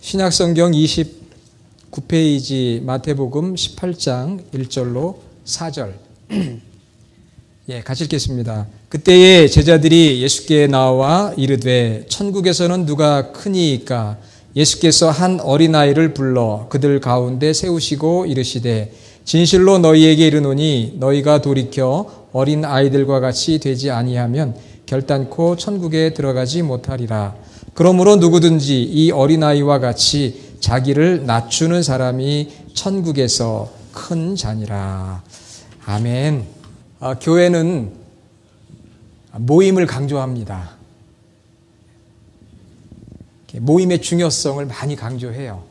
신약성경 29페이지 마태복음 18장 1절로 4절 같이 읽겠습니다. 그때에 제자들이 예수께 나와 이르되 천국에서는 누가 크니이까? 예수께서 한 어린아이를 불러 그들 가운데 세우시고 이르시되 진실로 너희에게 이르노니 너희가 돌이켜 어린 아이들과 같이 되지 아니하면 결단코 천국에 들어가지 못하리라. 그러므로 누구든지 이 어린아이와 같이 자기를 낮추는 사람이 천국에서 큰 자니라. 아멘. 교회는 모임을 강조합니다. 모임의 중요성을 많이 강조해요.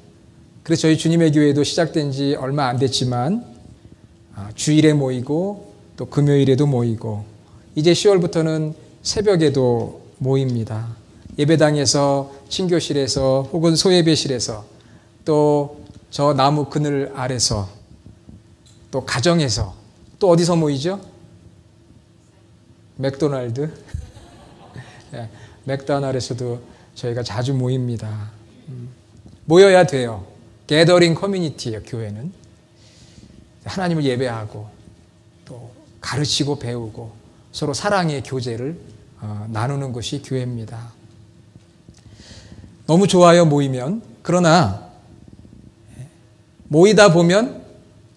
그래서 저희 주님의 교회도 시작된 지 얼마 안 됐지만 주일에 모이고 또 금요일에도 모이고 이제 10월부터는 새벽에도 모입니다. 예배당에서 친교실에서 혹은 소예배실에서 또 저 나무 그늘 아래서 또 가정에서 또 어디서 모이죠? 맥도날드 맥도날드에서도 저희가 자주 모입니다. 모여야 돼요. 게더링 커뮤니티예요. 교회는 하나님을 예배하고 또 가르치고 배우고 서로 사랑의 교제를 나누는 것이 교회입니다. 너무 좋아요, 모이면. 그러나 모이다 보면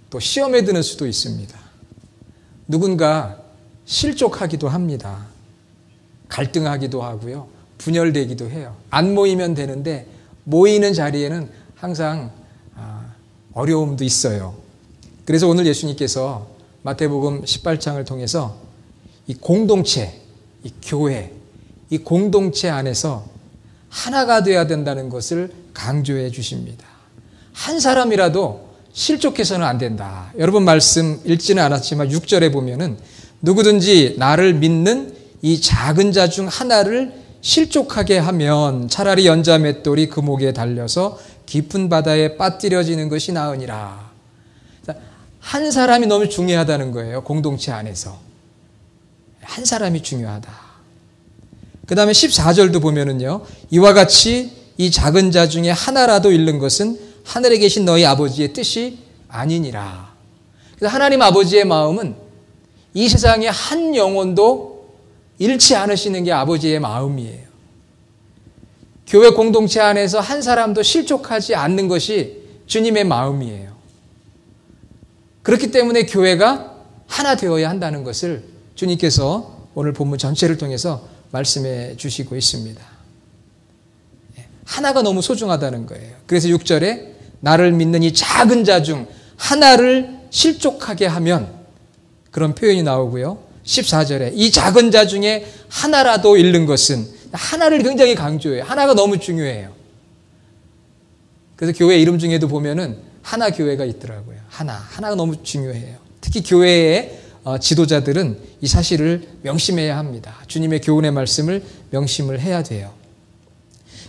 또 시험에 드는 수도 있습니다. 누군가 실족하기도 합니다. 갈등하기도 하고요. 분열되기도 해요. 안 모이면 되는데 모이는 자리에는 항상 어려움도 있어요. 그래서 오늘 예수님께서 마태복음 18장을 통해서 이 공동체, 이 교회, 이 공동체 안에서 하나가 되어야 된다는 것을 강조해 주십니다. 한 사람이라도 실족해서는 안 된다. 여러분 말씀 읽지는 않았지만 6절에 보면은 누구든지 나를 믿는 이 작은 자 중 하나를 실족하게 하면 차라리 연자 맷돌이 그 목에 달려서 깊은 바다에 빠뜨려지는 것이 나으니라. 한 사람이 너무 중요하다는 거예요. 공동체 안에서. 한 사람이 중요하다. 그 다음에 14절도 보면은요. 이와 같이 이 작은 자 중에 하나라도 잃는 것은 하늘에 계신 너희 아버지의 뜻이 아니니라. 그래서 하나님 아버지의 마음은 이 세상에 한 영혼도 잃지 않으시는 게 아버지의 마음이에요. 교회 공동체 안에서 한 사람도 실족하지 않는 것이 주님의 마음이에요. 그렇기 때문에 교회가 하나 되어야 한다는 것을 주님께서 오늘 본문 전체를 통해서 말씀해 주시고 있습니다. 하나가 너무 소중하다는 거예요. 그래서 6절에 나를 믿는 이 작은 자 중 하나를 실족하게 하면 그런 표현이 나오고요. 14절에 이 작은 자 중에 하나라도 잃는 것은 하나를 굉장히 강조해요. 하나가 너무 중요해요. 그래서 교회 이름 중에도 보면은 하나 교회가 있더라고요. 하나가 너무 중요해요. 특히 교회의 지도자들은 이 사실을 명심해야 합니다. 주님의 교훈의 말씀을 명심을 해야 돼요.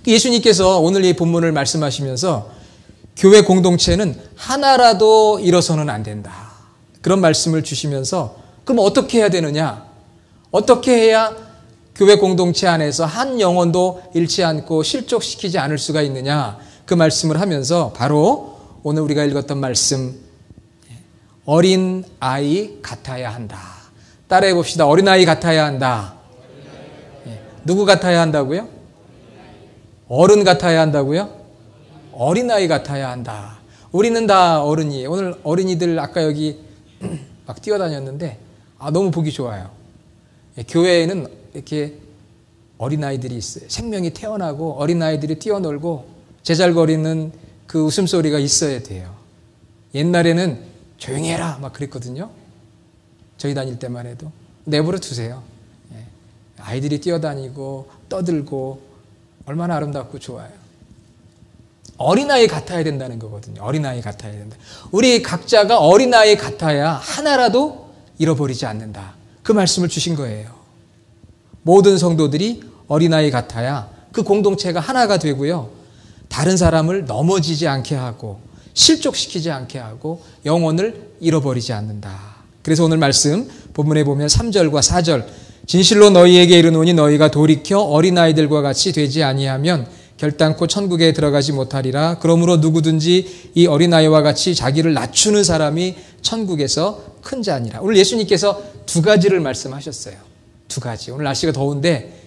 예수님께서 오늘 이 본문을 말씀하시면서 교회 공동체는 하나라도 잃어서는 안 된다. 그런 말씀을 주시면서 그럼 어떻게 해야 되느냐? 어떻게 해야 교회 공동체 안에서 한 영혼도 잃지 않고 실족시키지 않을 수가 있느냐? 그 말씀을 하면서 바로 오늘 우리가 읽었던 말씀 어린 아이 같아야 한다. 따라해 봅시다. 어린 아이 같아야 한다. 누구 같아야 한다고요? 어른 같아야 한다고요? 어린아이 같아야 한다. 우리는 다 어른이에요. 오늘 어린이들 아까 여기 막 뛰어다녔는데 너무 보기 좋아요. 교회에는 이렇게 어린아이들이 있어요. 생명이 태어나고 어린아이들이 뛰어놀고 제잘거리는 그 웃음소리가 있어야 돼요. 옛날에는 조용히 해라 막 그랬거든요. 저희 다닐 때만 해도. 내버려 두세요. 아이들이 뛰어다니고 떠들고 얼마나 아름답고 좋아요. 어린아이 같아야 된다는 거거든요. 어린아이 같아야 된다. 우리 각자가 어린아이 같아야 하나라도 잃어버리지 않는다. 그 말씀을 주신 거예요. 모든 성도들이 어린아이 같아야 그 공동체가 하나가 되고요. 다른 사람을 넘어지지 않게 하고 실족시키지 않게 하고 영혼을 잃어버리지 않는다. 그래서 오늘 말씀 본문에 보면 3절과 4절 진실로 너희에게 이르노니 너희가 돌이켜 어린아이들과 같이 되지 아니하면 결단코 천국에 들어가지 못하리라. 그러므로 누구든지 이 어린아이와 같이 자기를 낮추는 사람이 천국에서 큰 자니라. 오늘 예수님께서 두 가지를 말씀하셨어요. 두 가지. 오늘 날씨가 더운데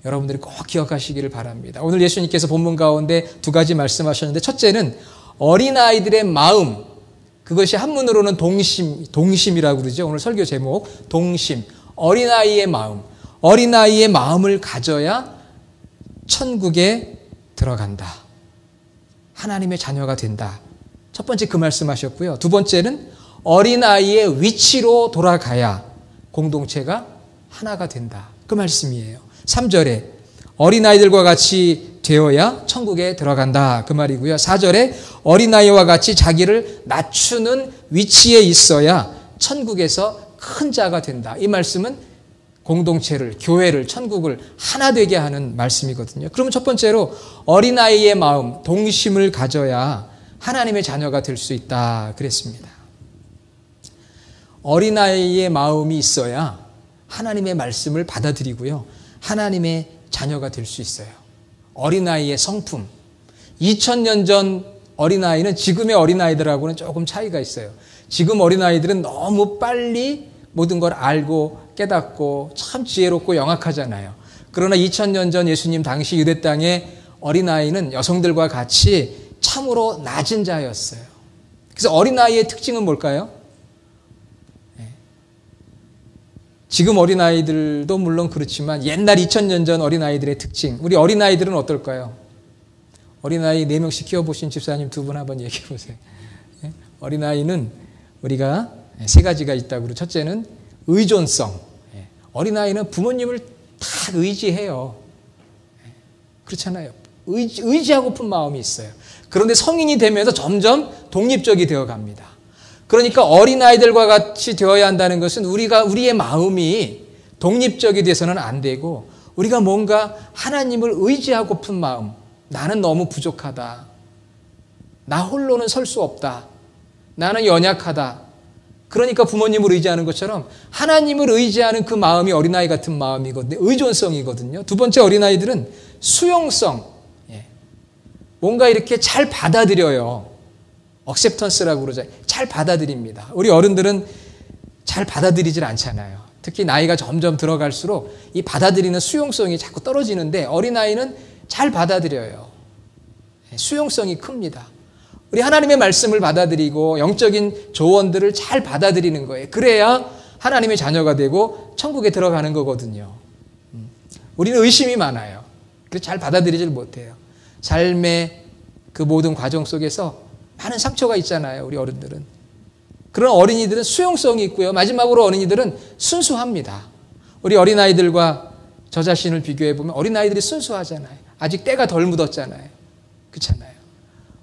여러분들이 꼭 기억하시기를 바랍니다. 오늘 예수님께서 본문 가운데 두 가지 말씀하셨는데, 첫째는 어린아이들의 마음, 그것이 한문으로는 동심이라고 그러죠. 오늘 설교 제목 동심, 어린아이의 마음. 어린아이의 마음을 가져야 천국에 들어간다. 하나님의 자녀가 된다. 첫 번째 그 말씀하셨고요. 두 번째는 어린아이의 위치로 돌아가야 공동체가 하나가 된다. 그 말씀이에요. 3절에 어린아이들과 같이 되어야 천국에 들어간다. 그 말이고요. 4절에 어린아이와 같이 자기를 낮추는 위치에 있어야 천국에서 큰 자가 된다. 이 말씀은 공동체를, 교회를, 천국을 하나 되게 하는 말씀이거든요. 그러면 첫 번째로 어린아이의 마음, 동심을 가져야 하나님의 자녀가 될 수 있다 그랬습니다. 어린아이의 마음이 있어야 하나님의 말씀을 받아들이고요. 하나님의 자녀가 될 수 있어요. 어린아이의 성품. 2000년 전 어린아이는 지금의 어린아이들하고는 조금 차이가 있어요. 지금 어린아이들은 너무 빨리 모든 걸 알고 깨닫고 참 지혜롭고 영악하잖아요. 그러나 2000년 전 예수님 당시 유대 땅의 어린아이는 여성들과 같이 참으로 낮은 자였어요. 그래서 어린아이의 특징은 뭘까요? 지금 어린아이들도 물론 그렇지만 옛날 2000년 전 어린아이들의 특징, 우리 어린아이들은 어떨까요? 어린아이 4명씩 키워보신 집사님 두 분 한번 얘기해 보세요. 어린아이는 우리가 세 가지가 있다고. 첫째는 의존성. 어린아이는 부모님을 다 의지해요. 그렇잖아요. 의지하고픈 마음이 있어요. 그런데 성인이 되면서 점점 독립적이 되어 갑니다. 그러니까 어린아이들과 같이 되어야 한다는 것은 우리의 마음이 독립적이 돼서는 안 되고, 우리가 뭔가 하나님을 의지하고픈 마음, 나는 너무 부족하다, 나 홀로는 설 수 없다, 나는 연약하다, 그러니까 부모님을 의지하는 것처럼 하나님을 의지하는 그 마음이 어린아이 같은 마음이거든요. 의존성이거든요. 두 번째, 어린아이들은 수용성. 뭔가 이렇게 잘 받아들여요. 억셉턴스라고 그러죠. 잘 받아들입니다. 우리 어른들은 잘 받아들이질 않잖아요. 특히 나이가 점점 들어갈수록 이 받아들이는 수용성이 자꾸 떨어지는데, 어린아이는 잘 받아들여요. 수용성이 큽니다. 우리 하나님의 말씀을 받아들이고 영적인 조언들을 잘 받아들이는 거예요. 그래야 하나님의 자녀가 되고 천국에 들어가는 거거든요. 우리는 의심이 많아요. 그래서 잘 받아들이질 못해요. 삶의 그 모든 과정 속에서 많은 상처가 있잖아요. 우리 어른들은. 그런 어린이들은 수용성이 있고요. 마지막으로 어린이들은 순수합니다. 우리 어린아이들과 저 자신을 비교해보면 어린아이들이 순수하잖아요. 아직 때가 덜 묻었잖아요. 그렇잖아요.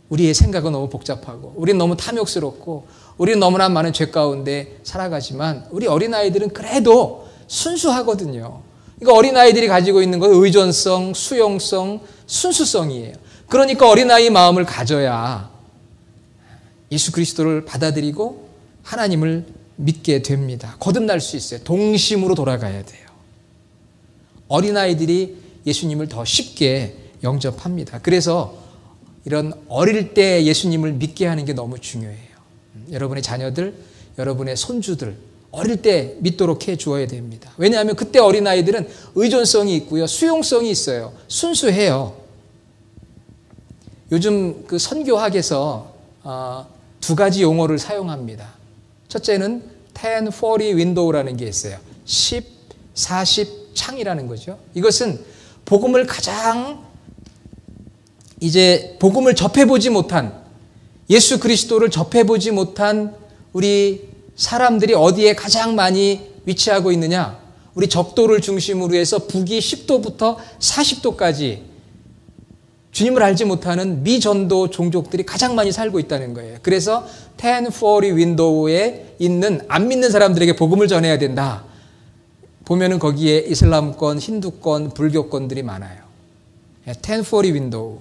우리의 생각은 너무 복잡하고, 우리는 너무 탐욕스럽고, 우리는 너무나 많은 죄 가운데 살아가지만 우리 어린아이들은 그래도 순수하거든요. 그러니까 어린아이들이 가지고 있는 건 의존성, 수용성, 순수성이에요. 그러니까 어린아이 마음을 가져야 예수 그리스도를 받아들이고 하나님을 믿게 됩니다. 거듭날 수 있어요. 동심으로 돌아가야 돼요. 어린아이들이 예수님을 더 쉽게 영접합니다. 그래서 이런 어릴 때 예수님을 믿게 하는 게 너무 중요해요. 여러분의 자녀들, 여러분의 손주들 어릴 때 믿도록 해 주어야 됩니다. 왜냐하면 그때 어린아이들은 의존성이 있고요. 수용성이 있어요. 순수해요. 요즘 그 선교학에서 두 가지 용어를 사용합니다. 첫째는 10-40 윈도우라는 게 있어요. 10, 40 창이라는 거죠. 이것은 복음을 복음을 접해보지 못한, 예수 그리스도를 접해보지 못한 우리 사람들이 어디에 가장 많이 위치하고 있느냐? 우리 적도를 중심으로 해서 북위 10도부터 40도까지 주님을 알지 못하는 미전도 종족들이 가장 많이 살고 있다는 거예요. 그래서 10-40 윈도우에 있는 안 믿는 사람들에게 복음을 전해야 된다. 보면은 거기에 이슬람권, 힌두권, 불교권들이 많아요. 10-40 윈도우.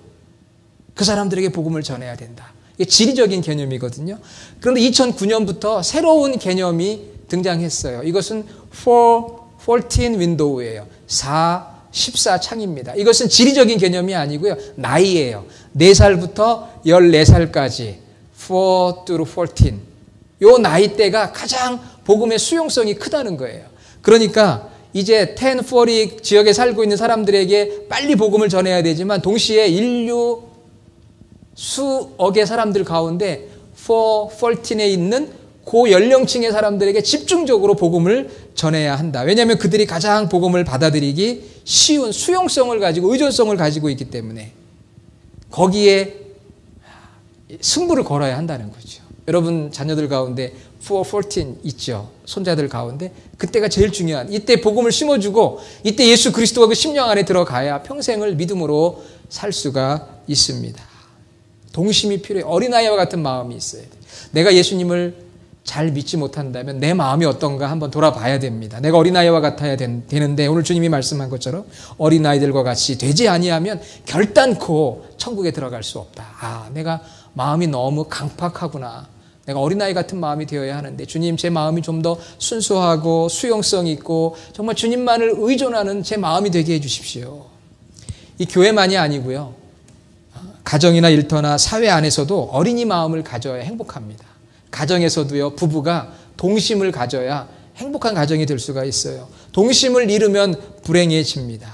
그 사람들에게 복음을 전해야 된다. 이게 지리적인 개념이거든요. 그런데 2009년부터 새로운 개념이 등장했어요. 이것은 14 윈도우예요. 4, 14창입니다. 이것은 지리적인 개념이 아니고요. 나이예요. 4살부터 14살까지 4 to 14. 요 나이대가 가장 복음의 수용성이 크다는 거예요. 그러니까 이제 1040 지역에 살고 있는 사람들에게 빨리 복음을 전해야 되지만 동시에 인류 수억의 사람들 가운데 414에 있는 그 연령층의 사람들에게 집중적으로 복음을 전해야 한다. 왜냐하면 그들이 가장 복음을 받아들이기 쉬운 수용성을 가지고 의존성을 가지고 있기 때문에 거기에 승부를 걸어야 한다는 거죠. 여러분 자녀들 가운데 414 있죠. 손자들 가운데 그때가 제일 중요한, 이때 복음을 심어주고 이때 예수 그리스도가 그 심령 안에 들어가야 평생을 믿음으로 살 수가 있습니다. 동심이 필요해요. 어린아이와 같은 마음이 있어야 돼요. 내가 예수님을 잘 믿지 못한다면 내 마음이 어떤가 한번 돌아봐야 됩니다. 내가 어린아이와 같아야 되는데 오늘 주님이 말씀한 것처럼 어린아이들과 같이 되지 아니하면 결단코 천국에 들어갈 수 없다. 내가 마음이 너무 강팍하구나. 내가 어린아이 같은 마음이 되어야 하는데 주님, 제 마음이 좀 더 순수하고 수용성 있고 정말 주님만을 의존하는 제 마음이 되게 해주십시오. 이 교회만이 아니고요. 가정이나 일터나 사회 안에서도 어린이 마음을 가져야 행복합니다. 가정에서도요, 부부가 동심을 가져야 행복한 가정이 될 수가 있어요. 동심을 잃으면 불행해집니다.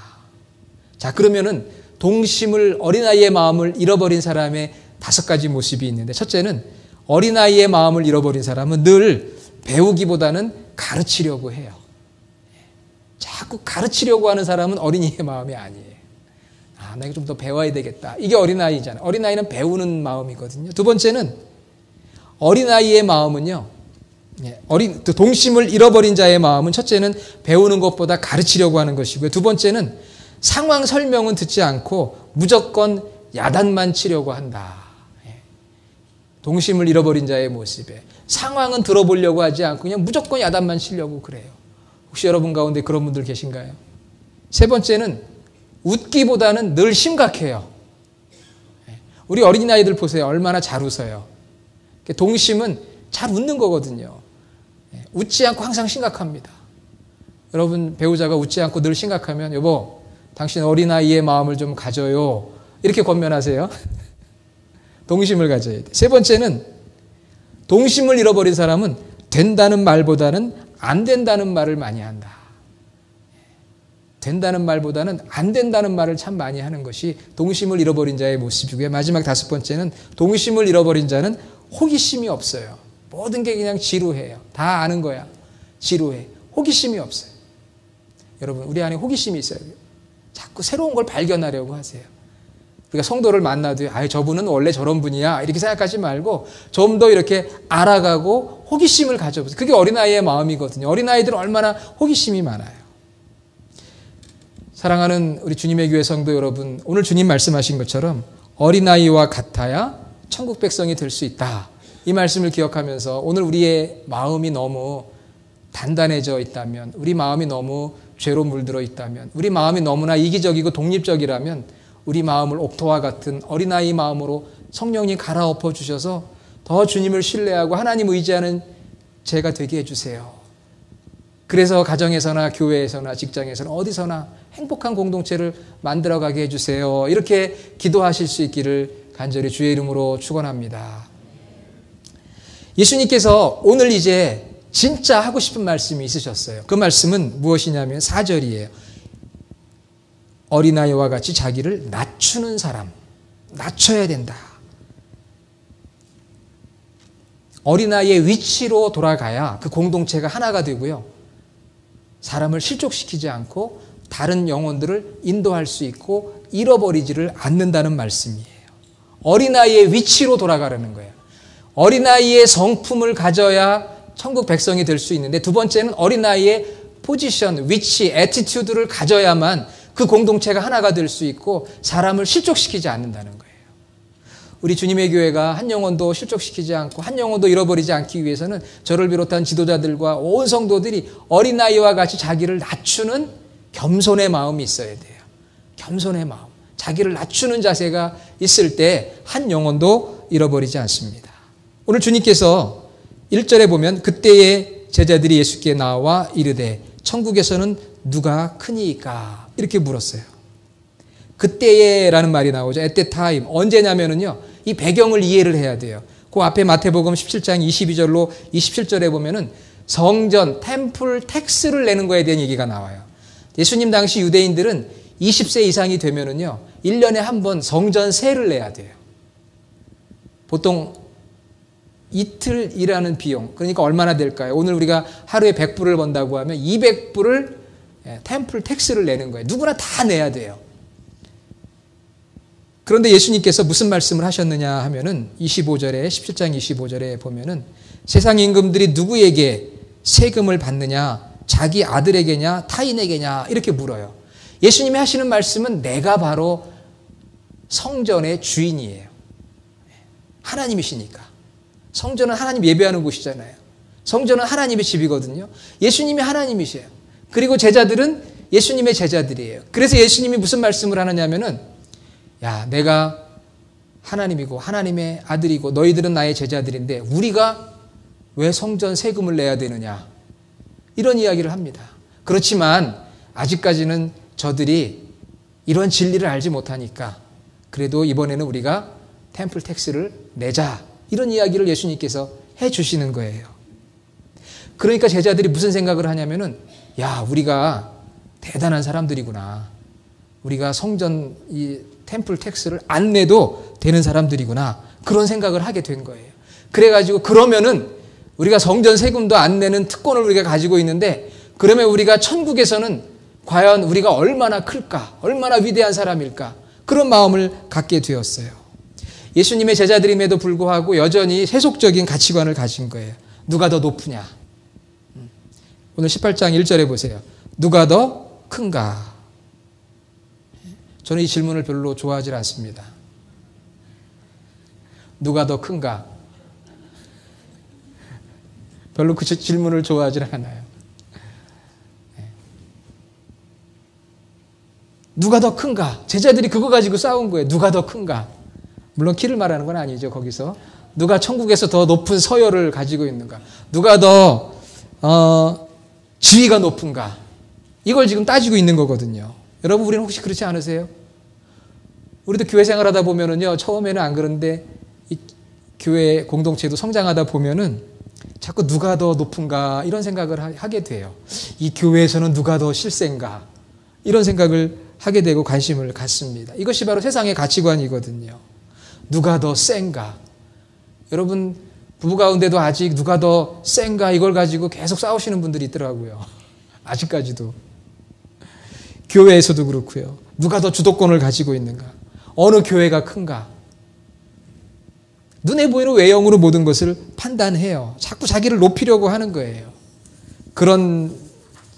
자, 그러면은 동심을, 어린아이의 마음을 잃어버린 사람의 5가지 모습이 있는데, 첫째는 어린아이의 마음을 잃어버린 사람은 늘 배우기보다는 가르치려고 해요. 자꾸 가르치려고 하는 사람은 어린이의 마음이 아니에요. 내가 좀 더 배워야 되겠다. 이게 어린아이잖아요. 어린아이는 배우는 마음이거든요. 두 번째는 어린아이의 마음은요, 동심을 잃어버린 자의 마음은 첫째는 배우는 것보다 가르치려고 하는 것이고요. 두 번째는 상황 설명은 듣지 않고 무조건 야단만 치려고 한다. 동심을 잃어버린 자의 모습에 상황은 들어보려고 하지 않고 그냥 무조건 야단만 치려고 그래요. 혹시 여러분 가운데 그런 분들 계신가요? 세 번째는 웃기보다는 늘 심각해요. 우리 어린아이들 보세요. 얼마나 잘 웃어요. 동심은 잘 웃는 거거든요. 웃지 않고 항상 심각합니다. 여러분 배우자가 웃지 않고 늘 심각하면 여보, 당신 어린아이의 마음을 좀 가져요. 이렇게 권면하세요. 동심을 가져야 돼. 세 번째는 동심을 잃어버린 사람은 된다는 말보다는 안 된다는 말을 많이 한다. 된다는 말보다는 안 된다는 말을 참 많이 하는 것이 동심을 잃어버린 자의 모습이고요. 마지막 5번째는 동심을 잃어버린 자는 호기심이 없어요. 모든 게 그냥 지루해요. 다 아는 거야. 지루해. 호기심이 없어요. 여러분, 우리 안에 호기심이 있어야 돼요. 자꾸 새로운 걸 발견하려고 하세요. 우리가 성도를 만나도 저분은 원래 저런 분이야 이렇게 생각하지 말고 좀 더 이렇게 알아가고 호기심을 가져보세요. 그게 어린아이의 마음이거든요. 어린아이들은 얼마나 호기심이 많아요. 사랑하는 우리 주님의 교회 성도 여러분, 오늘 주님 말씀하신 것처럼 어린아이와 같아야 천국 백성이 될 수 있다. 이 말씀을 기억하면서 오늘 우리의 마음이 너무 단단해져 있다면, 우리 마음이 너무 죄로 물들어 있다면, 우리 마음이 너무나 이기적이고 독립적이라면 우리 마음을 옥토와 같은 어린아이 마음으로 성령님 갈아엎어 주셔서 더 주님을 신뢰하고 하나님 의지하는 제가 되게 해주세요. 그래서 가정에서나 교회에서나 직장에서나 어디서나 행복한 공동체를 만들어가게 해주세요. 이렇게 기도하실 수 있기를 간절히 주의 이름으로 축원합니다. 예수님께서 오늘 이제 진짜 하고 싶은 말씀이 있으셨어요. 그 말씀은 무엇이냐면 4절이에요. 어린아이와 같이 자기를 낮추는 사람, 낮춰야 된다. 어린아이의 위치로 돌아가야 그 공동체가 하나가 되고요. 사람을 실족시키지 않고 다른 영혼들을 인도할 수 있고 잃어버리지를 않는다는 말씀이에요. 어린아이의 위치로 돌아가라는 거예요. 어린아이의 성품을 가져야 천국 백성이 될 수 있는데, 두 번째는 어린아이의 포지션, 위치, 애티튜드를 가져야만 그 공동체가 하나가 될 수 있고 사람을 실족시키지 않는다는 거예요. 우리 주님의 교회가 한 영혼도 실족시키지 않고 한 영혼도 잃어버리지 않기 위해서는 저를 비롯한 지도자들과 온 성도들이 어린아이와 같이 자기를 낮추는 겸손의 마음이 있어야 돼요. 겸손의 마음. 자기를 낮추는 자세가 있을 때 한 영혼도 잃어버리지 않습니다. 오늘 주님께서 1절에 보면 그때의 제자들이 예수께 나와 이르되 천국에서는 누가 크니이까? 이렇게 물었어요. 그때에라는 말이 나오죠. at that time. 언제냐면은요, 이 배경을 이해를 해야 돼요. 그 앞에 마태복음 17장 22절로 27절에 보면은 성전, 템플 텍스를 내는 거에 대한 얘기가 나와요. 예수님 당시 유대인들은 20세 이상이 되면은요, 1년에 한 번 성전 세를 내야 돼요. 보통 이틀 일하는 비용, 그러니까 얼마나 될까요? 오늘 우리가 하루에 100불을 번다고 하면 200불을 템플 텍스를 내는 거예요. 누구나 다 내야 돼요. 그런데 예수님께서 무슨 말씀을 하셨느냐 하면은 25절에 17장 25절에 보면은 세상 임금들이 누구에게 세금을 받느냐, 자기 아들에게냐 타인에게냐 이렇게 물어요. 예수님이 하시는 말씀은 내가 바로 성전의 주인이에요. 하나님이시니까. 성전은 하나님 예배하는 곳이잖아요. 성전은 하나님의 집이거든요. 예수님이 하나님이세요. 그리고 제자들은 예수님의 제자들이에요. 그래서 예수님이 무슨 말씀을 하느냐면은 야, 내가 하나님이고 하나님의 아들이고 너희들은 나의 제자들인데 우리가 왜 성전 세금을 내야 되느냐, 이런 이야기를 합니다. 그렇지만 아직까지는 저들이 이런 진리를 알지 못하니까 그래도 이번에는 우리가 템플 텍스를 내자, 이런 이야기를 예수님께서 해주시는 거예요. 그러니까 제자들이 무슨 생각을 하냐면은 야, 우리가 대단한 사람들이구나. 우리가 성전 이 템플 텍스를 안 내도 되는 사람들이구나. 그런 생각을 하게 된 거예요. 그래가지고 그러면은 우리가 성전 세금도 안 내는 특권을 우리가 가지고 있는데 그러면 우리가 천국에서는 과연 우리가 얼마나 클까? 얼마나 위대한 사람일까? 그런 마음을 갖게 되었어요. 예수님의 제자들임에도 불구하고 여전히 세속적인 가치관을 가진 거예요. 누가 더 높으냐? 오늘 18장 1절에 보세요. 누가 더 큰가? 저는 이 질문을 별로 좋아하지 않습니다. 누가 더 큰가? 별로 그 질문을 좋아하지 않아요. 누가 더 큰가? 제자들이 그거 가지고 싸운 거예요. 누가 더 큰가? 물론 키를 말하는 건 아니죠. 거기서 누가 천국에서 더 높은 서열을 가지고 있는가? 누가 더 지위가 높은가? 이걸 지금 따지고 있는 거거든요. 여러분, 우리는 혹시 그렇지 않으세요? 우리도 교회 생활하다 보면은요, 처음에는 안 그런데 이 교회 공동체도 성장하다 보면은 자꾸 누가 더 높은가 이런 생각을 하게 돼요. 이 교회에서는 누가 더 실세인가 이런 생각을 하게 되고 관심을 갖습니다. 이것이 바로 세상의 가치관이거든요. 누가 더 센가? 여러분, 부부 가운데도 아직 누가 더 센가 이걸 가지고 계속 싸우시는 분들이 있더라고요. 아직까지도. 교회에서도 그렇고요. 누가 더 주도권을 가지고 있는가? 어느 교회가 큰가? 눈에 보이는 외형으로 모든 것을 판단해요. 자꾸 자기를 높이려고 하는 거예요. 그런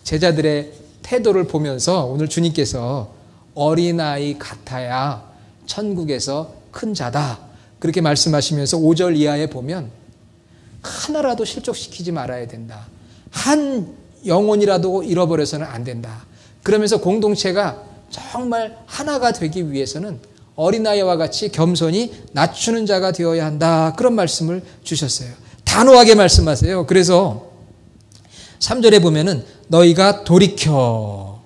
제자들의 태도를 보면서 오늘 주님께서 어린아이 같아야 천국에서 큰 자다, 그렇게 말씀하시면서 5절 이하에 보면 하나라도 실족시키지 말아야 된다. 한 영혼이라도 잃어버려서는 안 된다. 그러면서 공동체가 정말 하나가 되기 위해서는 어린아이와 같이 겸손히 낮추는 자가 되어야 한다. 그런 말씀을 주셨어요. 단호하게 말씀하세요. 그래서 3절에 보면은 너희가 돌이켜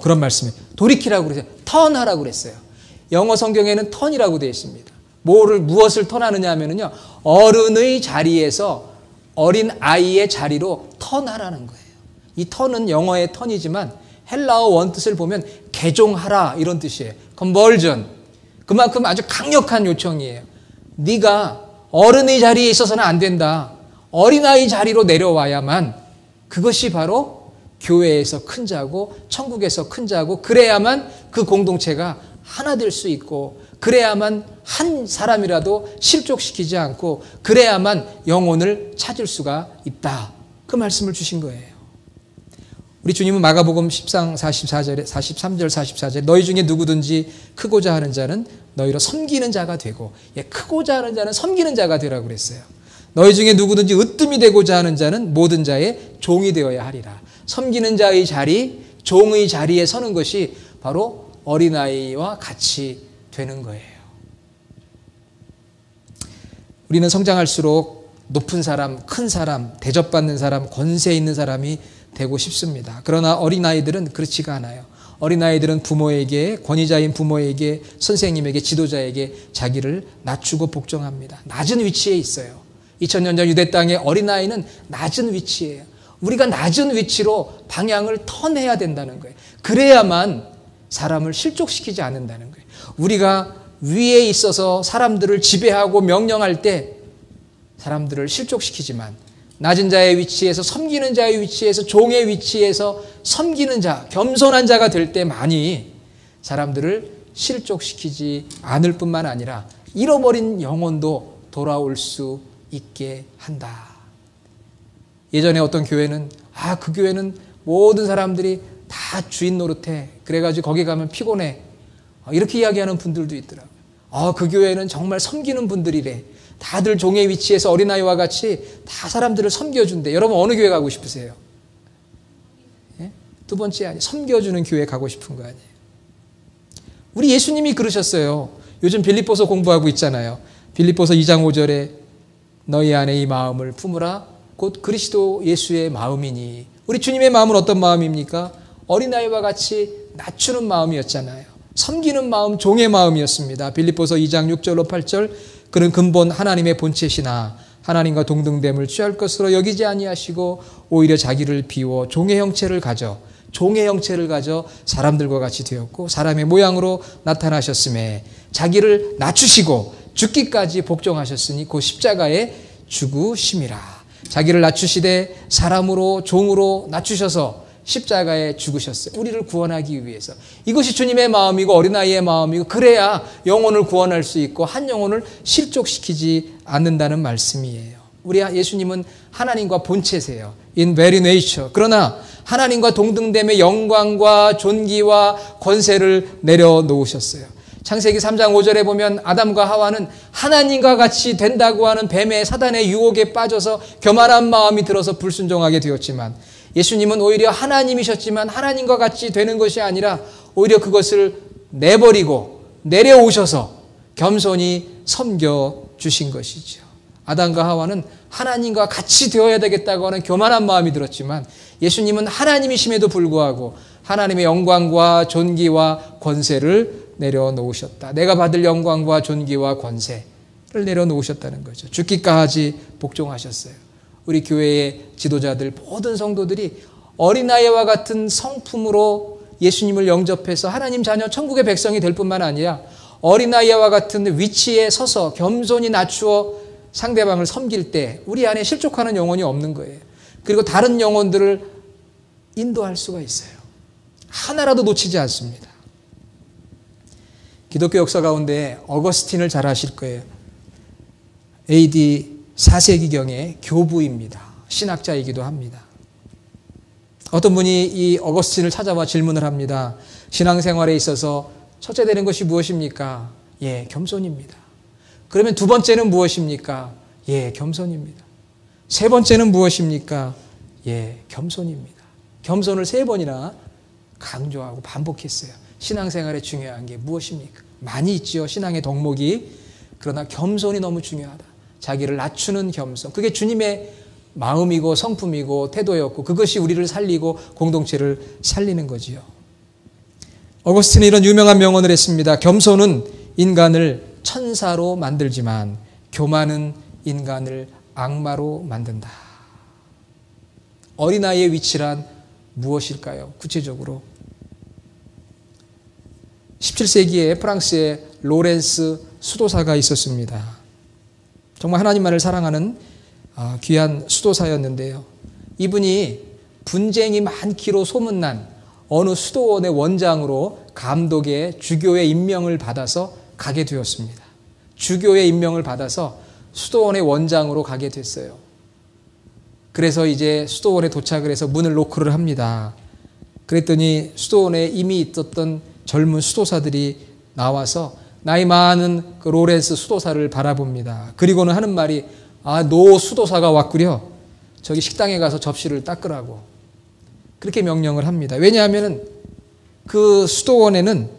그런 말씀이에요. 돌이키라고 그랬어요. 턴하라고 그랬어요. 영어 성경에는 턴이라고 되어 있습니다. 무엇을 턴하느냐 하면은요, 어른의 자리에서 어린 아이의 자리로 턴하라는 거예요. 이 턴은 영어의 턴이지만 헬라어 원뜻을 보면 개종하라 이런 뜻이에요. conversion. 그만큼 아주 강력한 요청이에요. 네가 어른의 자리에 있어서는 안 된다. 어린아이 자리로 내려와야만 그것이 바로 교회에서 큰 자고 천국에서 큰 자고, 그래야만 그 공동체가 하나 될 수 있고, 그래야만 한 사람이라도 실족시키지 않고, 그래야만 영혼을 찾을 수가 있다. 그 말씀을 주신 거예요. 우리 주님은 마가복음 10장 43절 44절에 너희 중에 누구든지 크고자 하는 자는 너희로 섬기는 자가 되고, 크고자 하는 자는 섬기는 자가 되라고 그랬어요. 너희 중에 누구든지 으뜸이 되고자 하는 자는 모든 자의 종이 되어야 하리라. 섬기는 자의 자리, 종의 자리에 서는 것이 바로 어린아이와 같이 되는 거예요. 우리는 성장할수록 높은 사람, 큰 사람, 대접받는 사람, 권세 있는 사람이 되고 싶습니다. 그러나 어린아이들은 그렇지가 않아요. 어린아이들은 부모에게, 권위자인 부모에게, 선생님에게, 지도자에게 자기를 낮추고 복종합니다. 낮은 위치에 있어요. 2000년 전 유대 땅의 어린아이는 낮은 위치예요. 우리가 낮은 위치로 방향을 턴해야 된다는 거예요. 그래야만 사람을 실족시키지 않는다는 거예요. 우리가 위에 있어서 사람들을 지배하고 명령할 때 사람들을 실족시키지만 낮은 자의 위치에서, 섬기는 자의 위치에서, 종의 위치에서 섬기는 자, 겸손한 자가 될 때 많이 사람들을 실족시키지 않을 뿐만 아니라 잃어버린 영혼도 돌아올 수 있게 한다. 예전에 어떤 교회는 그 교회는 모든 사람들이 다 주인 노릇해. 그래가지고 거기 가면 피곤해. 이렇게 이야기하는 분들도 있더라고요. 그 교회는 정말 섬기는 분들이래. 다들 종의 위치에서 어린아이와 같이 다 사람들을 섬겨준대. 여러분 어느 교회 가고 싶으세요? 예? 두 번째 아니 섬겨주는 교회 가고 싶은 거 아니에요? 우리 예수님이 그러셨어요. 요즘 빌립보서 공부하고 있잖아요. 빌립보서 2장 5절에 너희 안에 이 마음을 품으라 곧 그리스도 예수의 마음이니. 우리 주님의 마음은 어떤 마음입니까? 어린아이와 같이 낮추는 마음이었잖아요. 섬기는 마음, 종의 마음이었습니다. 빌립보서 2장 6절로 8절 그는 근본 하나님의 본체시나 하나님과 동등됨을 취할 것으로 여기지 아니하시고 오히려 자기를 비워 종의 형체를 가져 사람들과 같이 되었고 사람의 모양으로 나타나셨음에 자기를 낮추시고 죽기까지 복종하셨으니 그 십자가에 죽으심이라. 자기를 낮추시되 사람으로 종으로 낮추셔서 십자가에 죽으셨어요. 우리를 구원하기 위해서. 이것이 주님의 마음이고 어린아이의 마음이고 그래야 영혼을 구원할 수 있고 한 영혼을 실족시키지 않는다는 말씀이에요. 우리 예수님은 하나님과 본체세요. In very nature. 그러나 하나님과 동등됨의 영광과 존귀와 권세를 내려놓으셨어요. 창세기 3장 5절에 보면 아담과 하와는 하나님과 같이 된다고 하는 뱀의 사단의 유혹에 빠져서 교만한 마음이 들어서 불순종하게 되었지만 예수님은 오히려 하나님이셨지만 하나님과 같이 되는 것이 아니라 오히려 그것을 내버리고 내려오셔서 겸손히 섬겨주신 것이죠. 아담과 하와는 하나님과 같이 되어야 되겠다고 하는 교만한 마음이 들었지만 예수님은 하나님이심에도 불구하고 하나님의 영광과 존귀와 권세를 내려놓으셨다. 내가 받을 영광과 존귀와 권세를 내려놓으셨다는 거죠. 죽기까지 복종하셨어요. 우리 교회의 지도자들 모든 성도들이 어린아이와 같은 성품으로 예수님을 영접해서 하나님 자녀 천국의 백성이 될 뿐만 아니라 어린아이와 같은 위치에 서서 겸손히 낮추어 상대방을 섬길 때 우리 안에 실족하는 영혼이 없는 거예요. 그리고 다른 영혼들을 인도할 수가 있어요. 하나라도 놓치지 않습니다. 기독교 역사 가운데 어거스틴을 잘 아실 거예요. AD 4세기경의 교부입니다. 신학자이기도 합니다. 어떤 분이 이 어거스틴을 찾아와 질문을 합니다. 신앙생활에 있어서 첫째 되는 것이 무엇입니까? 겸손입니다. 그러면 두 번째는 무엇입니까? 겸손입니다. 세 번째는 무엇입니까? 겸손입니다. 겸손을 세 번이나 강조하고 반복했어요. 신앙생활에 중요한 게 무엇입니까? 많이 있지요. 신앙의 덕목이. 그러나 겸손이 너무 중요하다. 자기를 낮추는 겸손. 그게 주님의 마음이고 성품이고 태도였고 그것이 우리를 살리고 공동체를 살리는 거지요. 어거스틴은 이런 유명한 명언을 했습니다. 겸손은 인간을 천사로 만들지만 교만은 인간을 악마로 만든다. 어린아이의 위치란 무엇일까요? 구체적으로 17세기에 프랑스에 로렌스 수도사가 있었습니다. 정말 하나님만을 사랑하는 귀한 수도사였는데요. 이분이 분쟁이 많기로 소문난 어느 수도원의 원장으로 감독의 주교의 임명을 받아서 가게 되었습니다. 주교의 임명을 받아서 수도원의 원장으로 가게 됐어요. 그래서 이제 수도원에 도착을 해서 문을 노크를 합니다. 그랬더니 수도원에 이미 있었던 젊은 수도사들이 나와서 나이 많은 그 로렌스 수도사를 바라봅니다. 그리고는 하는 말이 노 수도사가 왔구려. 저기 식당에 가서 접시를 닦으라고. 그렇게 명령을 합니다. 왜냐하면 그 수도원에는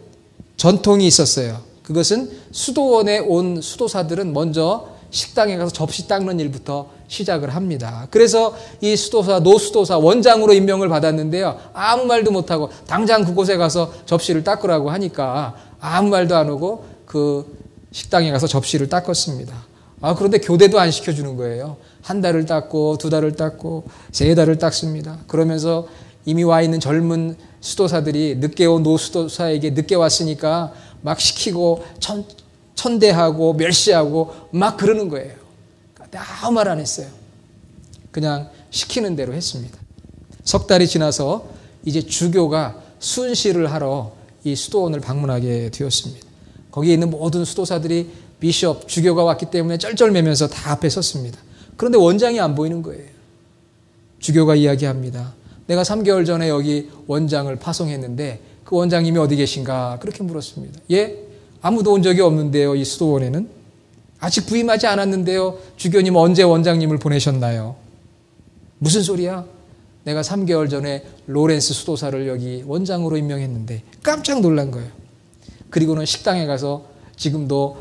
전통이 있었어요. 그것은 수도원에 온 수도사들은 먼저 식당에 가서 접시 닦는 일부터 시작을 합니다. 그래서 이 수도사, 노수도사 원장으로 임명을 받았는데요. 아무 말도 못하고 당장 그곳에 가서 접시를 닦으라고 하니까 아무 말도 안 하고 그 식당에 가서 접시를 닦았습니다. 그런데 교대도 안 시켜주는 거예요. 한 달을 닦고 두 달을 닦고 세 달을 닦습니다. 그러면서 이미 와 있는 젊은 수도사들이 늦게 온 노수도사에게 늦게 왔으니까 막 시키고 천대하고 멸시하고 막 그러는 거예요. 아무 말 안 했어요. 그냥 시키는 대로 했습니다. 석 달이 지나서 이제 주교가 순시를 하러 이 수도원을 방문하게 되었습니다. 거기에 있는 모든 수도사들이 비숍, 주교가 왔기 때문에 쩔쩔매면서 다 앞에 섰습니다. 그런데 원장이 안 보이는 거예요. 주교가 이야기합니다. 내가 3개월 전에 여기 원장을 파송했는데 그 원장님이 어디 계신가? 그렇게 물었습니다. 예? 아무도 온 적이 없는데요. 이 수도원에는. 아직 부임하지 않았는데요. 주교님 언제 원장님을 보내셨나요? 무슨 소리야? 내가 3개월 전에 로렌스 수도사를 여기 원장으로 임명했는데 깜짝 놀란 거예요. 그리고는 식당에 가서 지금도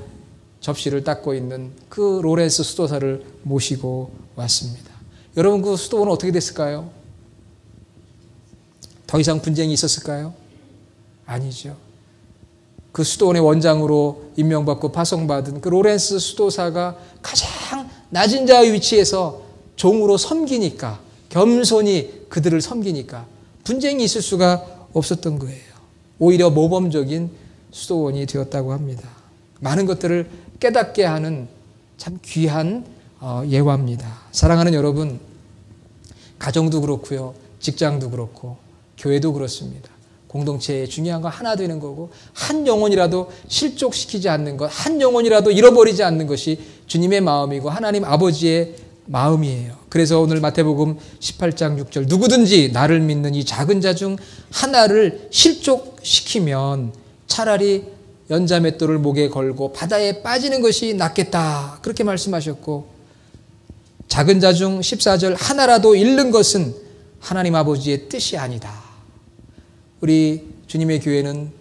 접시를 닦고 있는 그 로렌스 수도사를 모시고 왔습니다. 여러분 그 수도원은 어떻게 됐을까요? 더 이상 분쟁이 있었을까요? 아니죠. 그 수도원의 원장으로 임명받고 파송받은 그 로렌스 수도사가 가장 낮은 자의 위치에서 종으로 섬기니까, 겸손히 그들을 섬기니까 분쟁이 있을 수가 없었던 거예요. 오히려 모범적인 수도원이 되었다고 합니다. 많은 것들을 깨닫게 하는 참 귀한 예화입니다. 사랑하는 여러분, 가정도 그렇고요, 직장도 그렇고 교회도 그렇습니다. 공동체의 중요한 건 하나 되는 거고, 한 영혼이라도 실족시키지 않는 것, 한 영혼이라도 잃어버리지 않는 것이 주님의 마음이고 하나님 아버지의 마음이에요. 그래서 오늘 마태복음 18장 6절, 누구든지 나를 믿는 이 작은 자 중 하나를 실족시키면 차라리 연자맷돌을 목에 걸고 바다에 빠지는 것이 낫겠다, 그렇게 말씀하셨고, 작은 자 중 14절, 하나라도 잃는 것은 하나님 아버지의 뜻이 아니다. 우리 주님의 교회는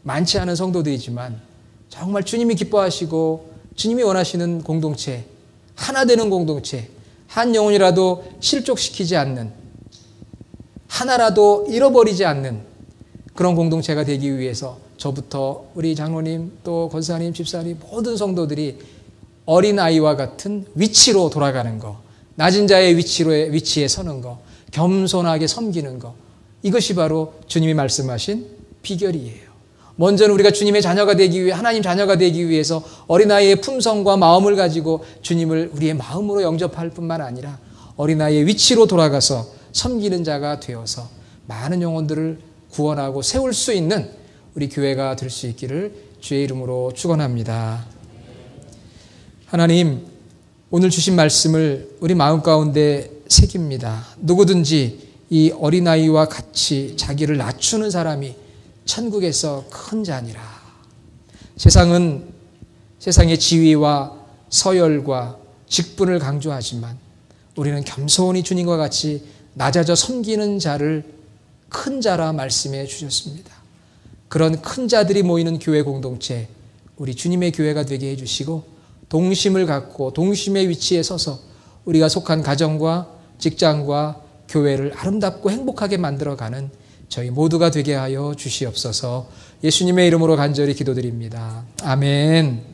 많지 않은 성도들이지만 정말 주님이 기뻐하시고 주님이 원하시는 공동체, 하나 되는 공동체, 한 영혼이라도 실족시키지 않는, 하나라도 잃어버리지 않는 그런 공동체가 되기 위해서 저부터 우리 장로님, 또 권사님, 집사님, 모든 성도들이 어린아이와 같은 위치로 돌아가는 거, 낮은 자의 위치에 서는 거, 겸손하게 섬기는 거, 이것이 바로 주님이 말씀하신 비결이에요. 먼저는 우리가 주님의 자녀가 되기 위해, 하나님 자녀가 되기 위해서 어린아이의 품성과 마음을 가지고 주님을 우리의 마음으로 영접할 뿐만 아니라 어린아이의 위치로 돌아가서 섬기는 자가 되어서 많은 영혼들을 구원하고 세울 수 있는 우리 교회가 될 수 있기를 주의 이름으로 축원합니다. 하나님, 오늘 주신 말씀을 우리 마음 가운데 새깁니다. 누구든지 이 어린아이와 같이 자기를 낮추는 사람이 천국에서 큰 자니라. 세상은 세상의 지위와 서열과 직분을 강조하지만 우리는 겸손히 주님과 같이 낮아져 섬기는 자를 큰 자라 말씀해 주셨습니다. 그런 큰 자들이 모이는 교회 공동체, 우리 주님의 교회가 되게 해주시고, 동심을 갖고 동심의 위치에 서서 우리가 속한 가정과 직장과 교회를 아름답고 행복하게 만들어가는 저희 모두가 되게 하여 주시옵소서. 예수님의 이름으로 간절히 기도드립니다. 아멘.